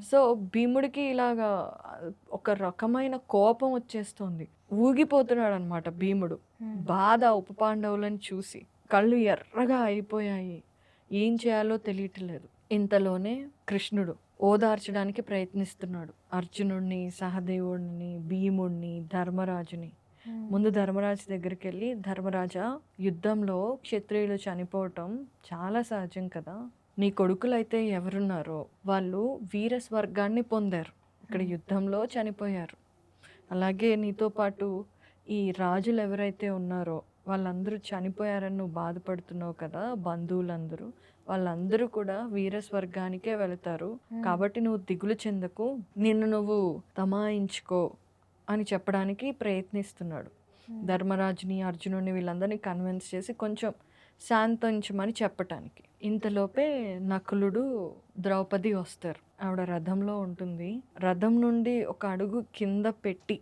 So, భీముడికి ఇలాగా ఒక రకమైన కోపం వచ్చేస్తుంది. ఊగిపోతున్నాడనమాట భీముడు. హ్మ్. బాధ ఉపపాండవులను చూసి. కళ్ళు ఎర్రగా అయిపోయాయి. ఏం చేయాలో తెలియట్లేదు. ఇంతలోనే కృష్ణుడు ఓదార్చడానికి ప్రయత్నిస్తున్నాడు. అర్జునుడిని, సహదేవుడిని, భీముడిని, ధర్మరాజుని. హ్మ్. ముందు ధర్మరాజు దగ్గరికెళ్ళి, "ధర్మరాజా, యుద్ధంలో క్షత్రియులు చనిపోవటం చాలా సహజం కదా! నీ కొడుకులైతే ఎవరున్నారో వాళ్ళు వీర స్వర్గాన్ని పొందారు. ఇక్కడ హ్మ్. యుద్ధంలో చనిపోయారు. అలాగే నీతో పాటు ఈ రాజులు ఎవరైతే ఉన్నారో వాళ్ళందరూ చనిపోయారని నువ్వు బాధపడుతున్నావు కదా! బంధువులందరూ. వాళ్ళందరూ కూడా వీర స్వర్గానికే వెళతారు. హ్మ్. కాబట్టి నువ్వు దిగులు చెందకు. నిన్ను నువ్వు తమాయించుకో" అని చెప్పడానికి ప్రయత్నిస్తున్నాడు. హ్మ్. ధర్మరాజుని, అర్జునుడిని వీళ్ళందరినీ కన్విన్స్ చేసి కొంచెం శాంతించమని చెప్పటానికి. ఇంతలోపే నకులుడు, ద్రౌపది వస్తారు. ఆవిడ రథంలో ఉంటుంది. రథం నుండి ఒక అడుగు కింద పెట్టి